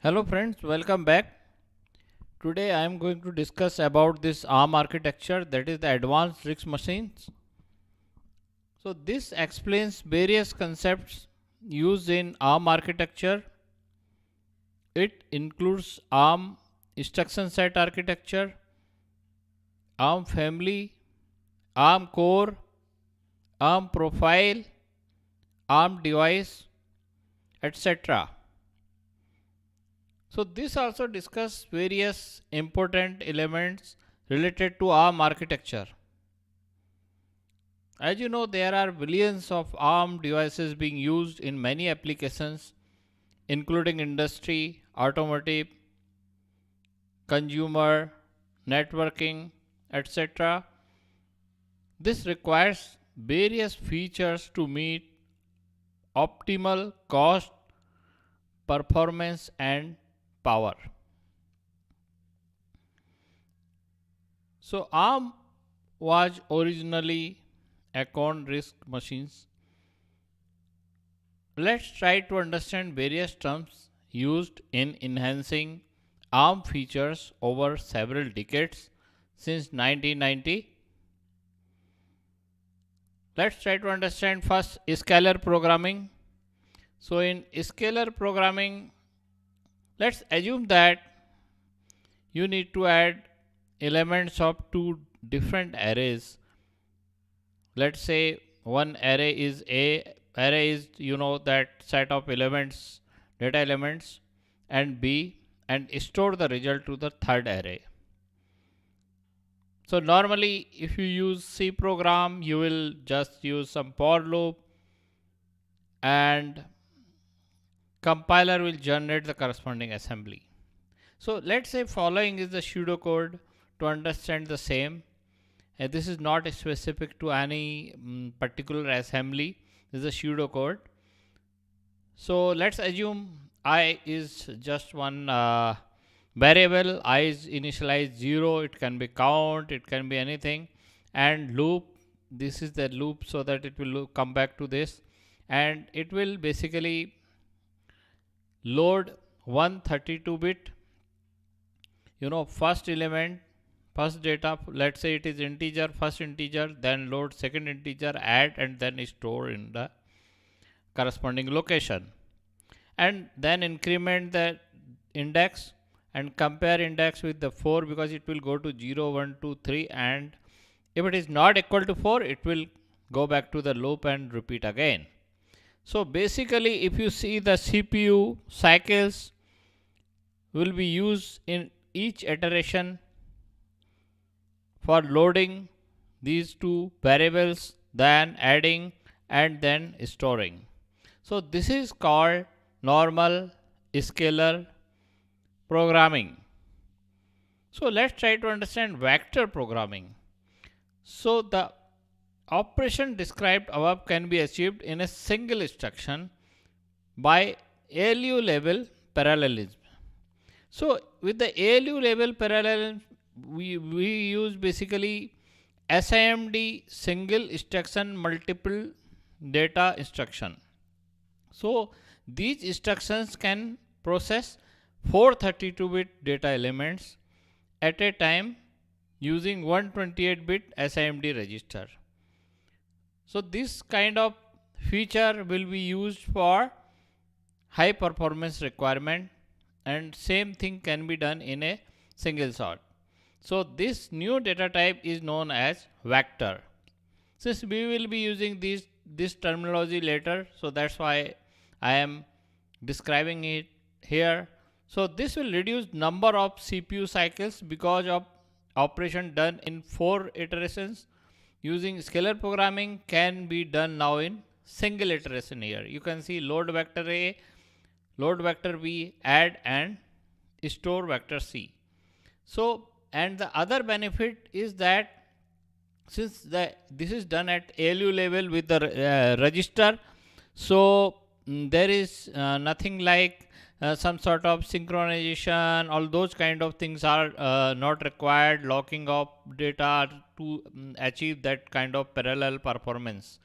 Hello friends, welcome back. Today I am going to discuss about this ARM architecture, that is the Advanced RISC Machines. So this explains various concepts used in ARM architecture. It includes ARM instruction set architecture, ARM family, ARM core, ARM profile, ARM device, etc. So this also discuss various important elements related to ARM architecture. As you know, there are billions of ARM devices being used in many applications, including industry, automotive, consumer, networking, etc. This requires various features to meet optimal cost, performance, and power. So, ARM was originally Acorn RISC machines. Let's try to understand various terms used in enhancing ARM features over several decades since 1990. Let's try to understand first scalar programming. So in scalar programming, let's assume that you need to add elements of two different arrays. Let's say one array is array is that set of elements, data elements, and B, and store the result to the third array. So normally if you use C program, you will just use some for loop and compiler will generate the corresponding assembly. So let's say following is the pseudocode to understand the same. This is not specific to any particular assembly. This is a pseudocode. So let's assume I is just one variable. I is initialized 0. It can be count. It can be anything. And loop. This is the loop so that it will come back to this. And it will basically load 132-bit first element, first data. Let's say it is integer, first integer, then load second integer, add, and then store in the corresponding location, and then increment the index and compare index with the 4 because it will go to 0 1 2 3, and if it is not equal to 4 it will go back to the loop and repeat again. So basically if you see the CPU cycles will be used in each iteration for loading these two variables, then adding, and then storing. So this is called normal scalar programming. So let's try to understand vector programming. So the operation described above can be achieved in a single instruction by ALU level parallelism. So with the ALU level parallelism, we use basically SIMD, single instruction multiple data instruction. So these instructions can process 432-bit data elements at a time using 128-bit SIMD register. So this kind of feature will be used for high performance requirement, and same thing can be done in a single shot. So this new data type is known as vector. Since we will be using this terminology later, so that's why I am describing it here. So this will reduce number of CPU cycles because of operation done in 4 iterations. Using scalar programming can be done now in single iteration here. You can see load vector A, load vector B, add, and store vector C. So and the other benefit is that since this is done at ALU level with the register, so there is nothing like some sort of synchronization. All those kind of things are not required, locking of data to achieve that kind of parallel performance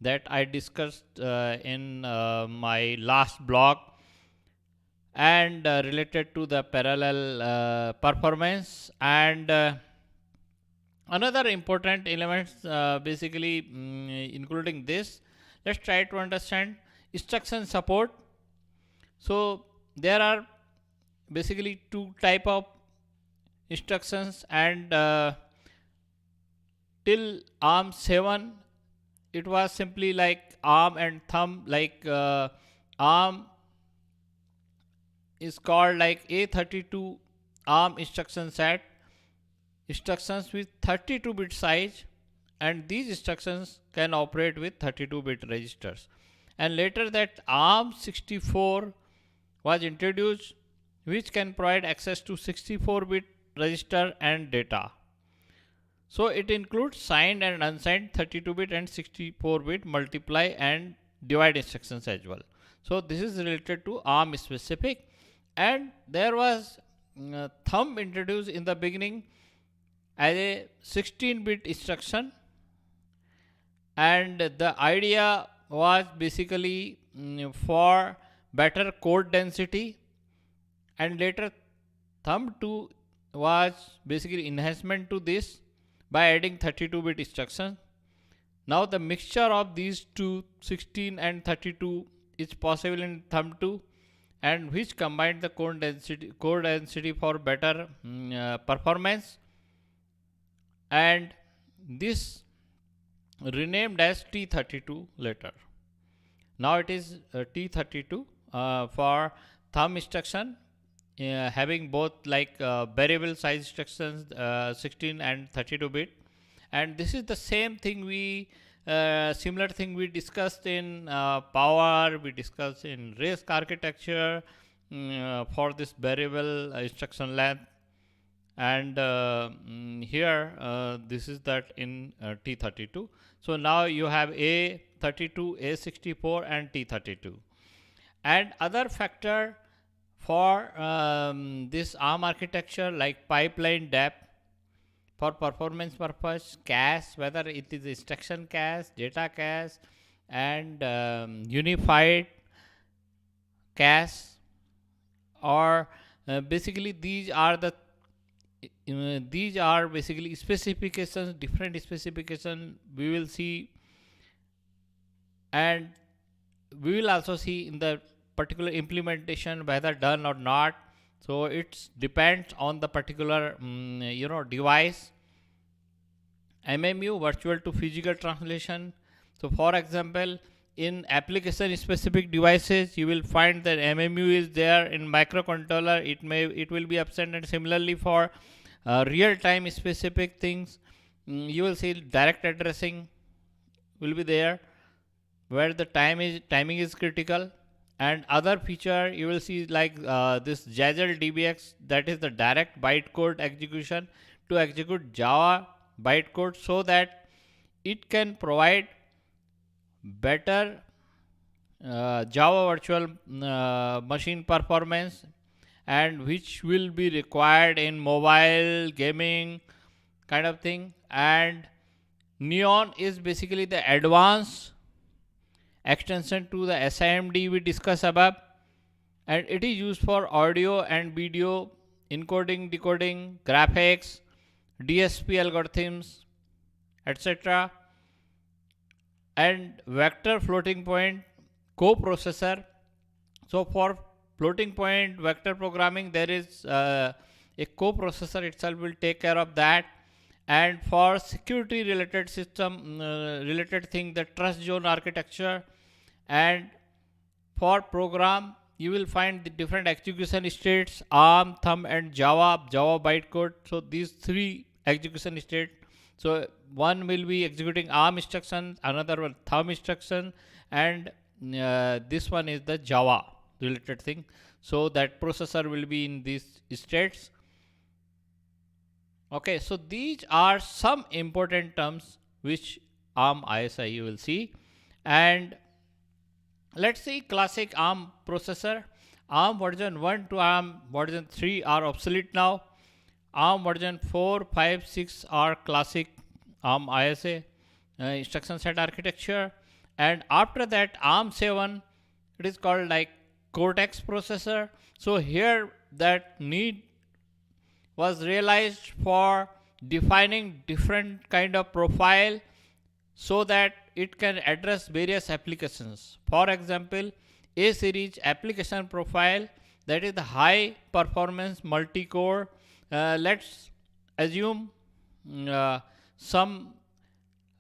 that I discussed in my last blog. and related to the parallel performance. And another important elements basically including this, let's try to understand instruction support. So there are basically two type of instructions, and till ARM7 it was simply like arm and thumb, like arm is called like A32 ARM instruction set, instructions with 32-bit size, and these instructions can operate with 32-bit registers. And later that ARM64 was introduced, which can provide access to 64-bit register and data. So it includes signed and unsigned 32-bit and 64-bit multiply and divide instructions as well. So this is related to ARM specific. And there was thumb introduced in the beginning as a 16-bit instruction, and the idea was basically for better code density, and later thumb 2 was basically enhancement to this by adding 32-bit instructions. Now the mixture of these two, 16 and 32, is possible in thumb 2, and which combined the code density for better performance, and this renamed as T32 later. Now it is T32 for thumb instruction, having both like variable size instructions 16 and 32-bit. And this is the same thing we similar thing we discussed in power, we discussed in RISC architecture for this variable instruction length. And here this is that in T32. So now you have A32, A64 and T32. And other factor for this ARM architecture, like pipeline depth for performance purpose, cache, whether it is instruction cache, data cache, and unified cache, or basically these are basically specifications, different specifications we will see, and we will also see in the particular implementation whether done or not. So it depends on the particular device. MMU, virtual to physical translation. So for example, in application specific devices you will find that MMU is there. In microcontroller it will be absent, and similarly for real time specific things you will see direct addressing will be there, where the timing is critical. And other feature you will see like this Jaggle DBX, that is the direct bytecode execution to execute Java bytecode, so that it can provide better Java virtual machine performance, and which will be required in mobile gaming kind of thing. And Neon is basically the advanced extension to the SIMD we discussed above, and it is used for audio and video encoding, decoding, graphics, DSP algorithms, etc. And vector floating point coprocessor. So for floating point vector programming there is a coprocessor itself will take care of that. And for security related system related thing, the trust zone architecture. And for program you will find the different execution states, ARM, thumb and Java bytecode. So these three execution state. So one will be executing ARM instruction, another one thumb instruction, and this one is the Java related thing. So that processor will be in these states. Okay, so these are some important terms which ARM ISI you will see. And let's see classic ARM processor. ARM version 1 to ARM version 3 are obsolete now. ARM version 4, 5, 6 are classic ARM ISA instruction set architecture. And after that ARM 7, it is called like Cortex processor. So here that need was realized for defining different kind of profile so that it can address various applications. For example, A series application profile, that is the high performance multi-core. Let's assume uh, some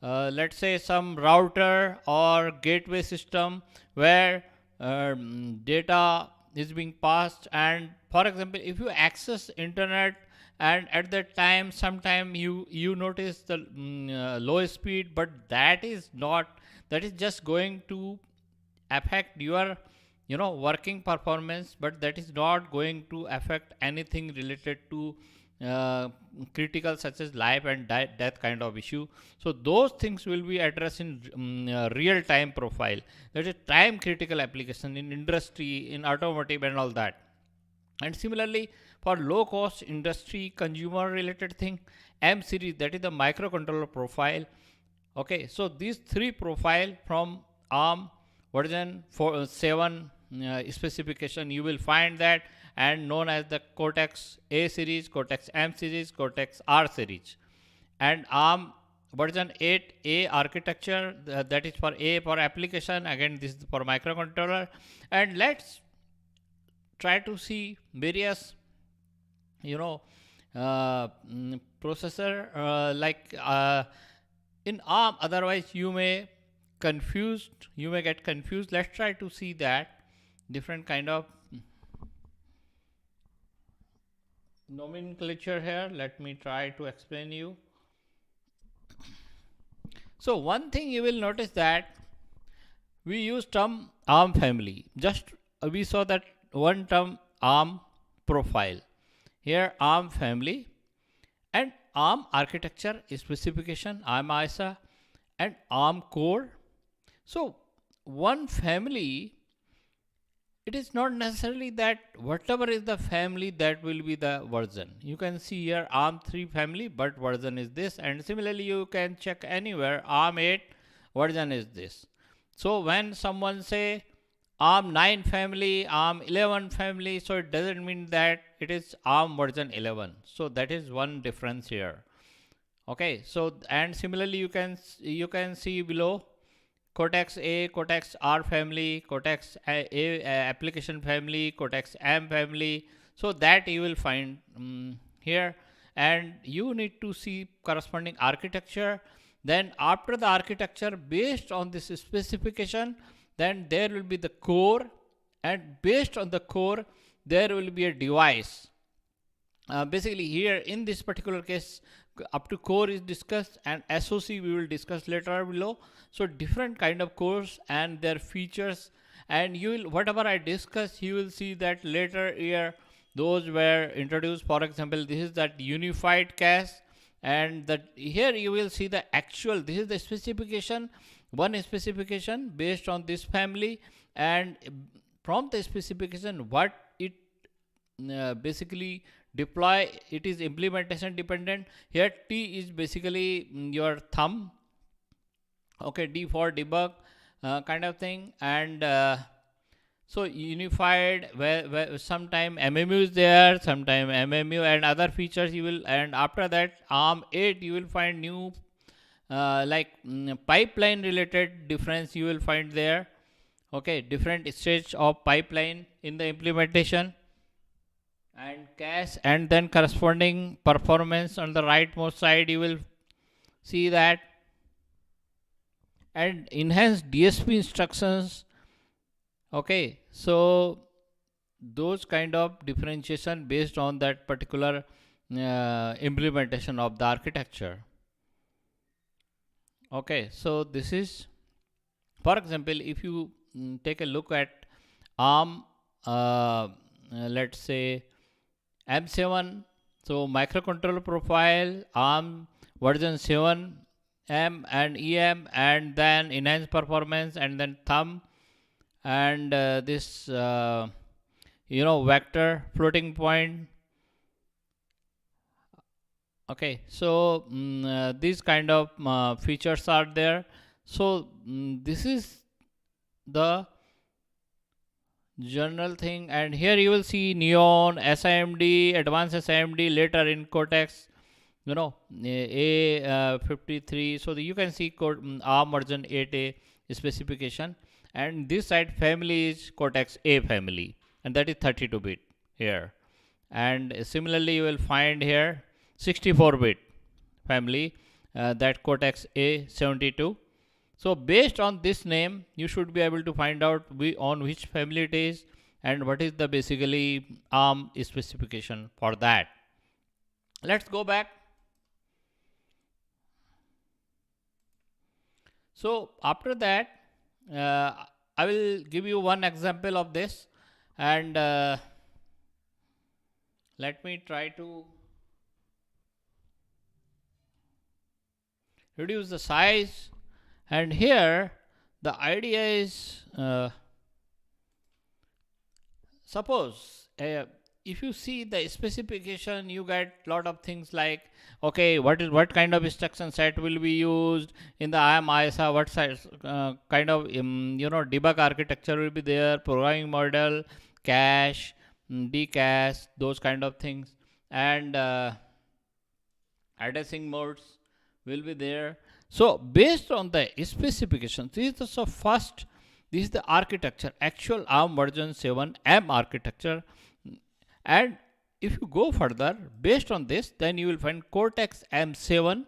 let's say some router or gateway system where data is being passed, and for example if you access internet and at that time sometime you notice the low speed, but that is not, that is just going to affect your working performance, but that is not going to affect anything related to uh, critical such as life and death kind of issue. So those things will be addressed in real time profile, that is time critical application in industry, in automotive and all that. And similarly for low cost industry consumer related thing, M series, that is the microcontroller profile. Okay, so these three profile from ARM version 7 specification you will find that, and known as the Cortex A series, Cortex M series, Cortex R series. And ARM version 8A architecture, that is for A for application, again this is for microcontroller. And let's try to see various processor like in ARM, otherwise you may get confused. Let's try to see that different kind of nomenclature here. Let me try to explain you. So one thing you will notice that we use term ARM family. Just we saw that one term ARM profile. Here ARM family and ARM architecture specification, ARM ISA and ARM core. So one family, it is not necessarily that whatever is the family that will be the version. You can see here ARM3 family, but version is this, and similarly you can check anywhere ARM8 version is this. So when someone say ARM9 family, ARM11 family, so it doesn't mean that it is ARM version 11. So that is one difference here. Okay, so and similarly you can see below Cortex A, Cortex R family, Cortex A application family, Cortex M family. So that you will find here, and you need to see corresponding architecture. Then after the architecture, based on this specification, then there will be the core, and based on the core there will be a device. Basically here in this particular case up to core is discussed, and SoC we will discuss later below. So different kind of cores and their features, and you will, whatever I discuss, you will see that later here those were introduced. For example, this is that unified cache, and that here you will see the actual, this is the specification, one specification based on this family, and from the specification what it basically deploy, it is implementation dependent. Here T is basically your thumb, okay, D for debug kind of thing, and so unified, where sometime MMU is there, sometime MMU and other features you will, and after that ARM8 you will find new like pipeline related difference you will find there. Okay, different stage of pipeline in the implementation, and cache, and then corresponding performance on the rightmost side you will see that, and enhanced DSP instructions. Okay, so those kind of differentiation based on that particular implementation of the architecture. Okay, so this is, for example, if you take a look at ARM let's say M7, so microcontroller profile ARM version 7 M and EM, and then enhanced performance, and then thumb, and this vector floating point. Okay, so these kind of features are there. So this is the general thing, and here you will see Neon, SIMD, advanced SIMD, later in Cortex, A53. So you can see ARM version 8A specification, and this side family is Cortex A family, and that is 32-bit here. And similarly you will find here 64-bit family, that Cortex A72. So based on this name, you should be able to find out on which family it is and what is the basically ARM specification for that. Let's go back. So after that, I will give you one example of this, and let me try to reduce the size. And here the idea is, suppose if you see the specification, you get lot of things like, okay, what kind of instruction set will be used in the IAM ISA, what size, kind of debug architecture will be there, programming model, cache, decache, those kind of things, and addressing modes will be there. So based on the specifications, this is the architecture, actual ARM version 7 M architecture. And if you go further, based on this, then you will find Cortex M7,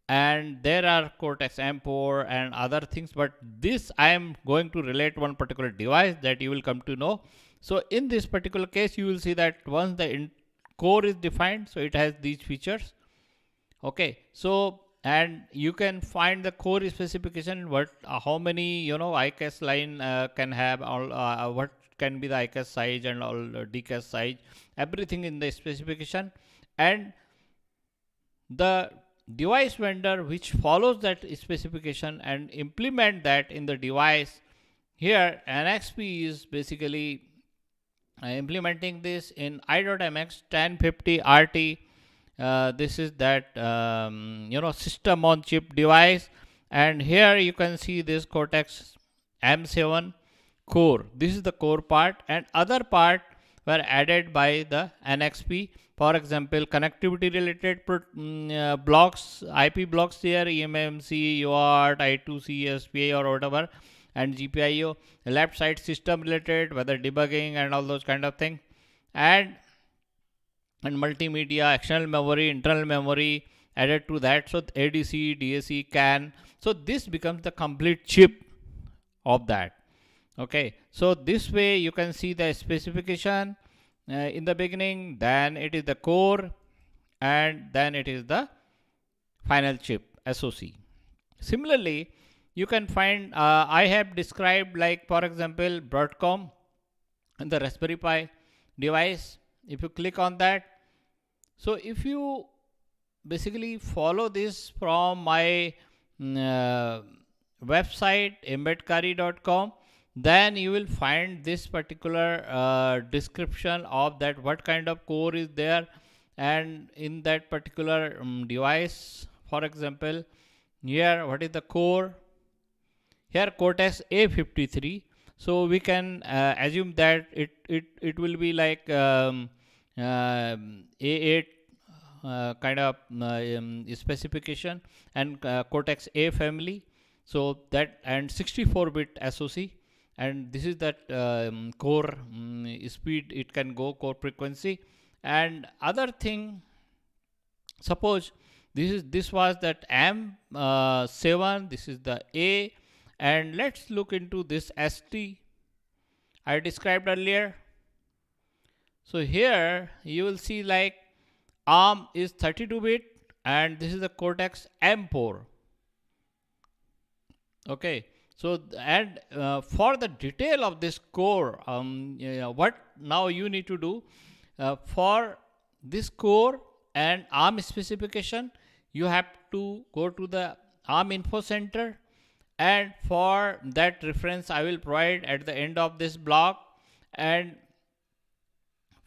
and there are Cortex M4 and other things, but this I am going to relate one particular device that you will come to know. So in this particular case, you will see that once the core is defined, so it has these features. Okay, so and you can find the core specification, how many ICAS line can have, all what can be the ICAS size and all decache size, everything in the specification. And the device vendor which follows that specification and implement that in the device, here NXP is basically implementing this in i.MX 1050 RT. This is that system on chip device, and here you can see this Cortex M7 core. This is the core part, and other part were added by the NXP. For example, connectivity related blocks, IP blocks there, eMMC, UART, I2C, SPI or whatever, and GPIO. Left side system related, whether debugging and all those kind of things, and multimedia, external memory, internal memory added to that. So ADC, DAC, CAN. So this becomes the complete chip of that. Okay, so this way you can see the specification in the beginning, then it is the core, and then it is the final chip SoC. Similarly, you can find, I have described, like for example Broadcom and the Raspberry Pi device. If you click on that, so if you basically follow this from my website embedkari.com, then you will find this particular description of that, what kind of core is there, and in that particular device. For example, here what is the core, here Cortex A53. So we can assume that it will be like A8 kind of specification, and Cortex A family. So that, and 64-bit SoC, and this is that core speed it can go, core frequency. And other thing, suppose this was that M7, this is the A, and let's look into this ST I described earlier. So here you will see like ARM is 32-bit, and this is the Cortex M4. Okay, so and for the detail of this core, what now you need to do for this core and ARM specification, you have to go to the ARM Info Center, and for that reference I will provide at the end of this blog. And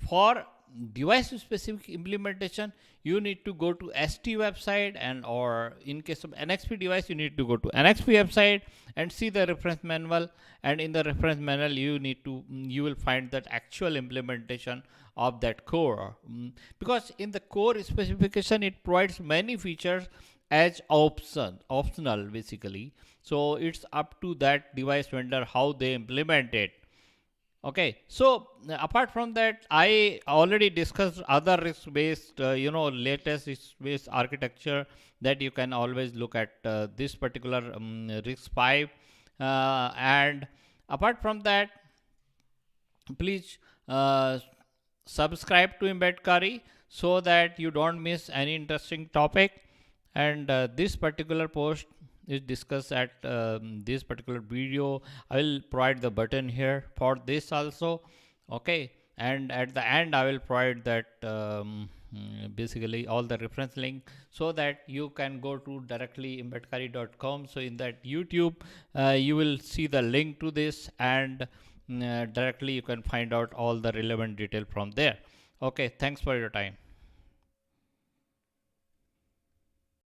for device specific implementation, you need to go to ST website, and or in case of NXP device, you need to go to NXP website and see the reference manual. And in the reference manual, you will find that actual implementation of that core. Because in the core specification, it provides many features as optional basically. So it's up to that device vendor how they implement it. Okay, so apart from that, I already discussed other risk based, latest risk based architecture that you can always look at this particular risk 5. And apart from that, please subscribe to Embedkari so that you don't miss any interesting topic. And this particular post is discussed at this particular video. I will provide the button here for this also. Okay, and at the end I will provide that basically all the reference link, so that you can go to directly embedkari.com. So in that YouTube you will see the link to this, and directly you can find out all the relevant detail from there. Okay, thanks for your time.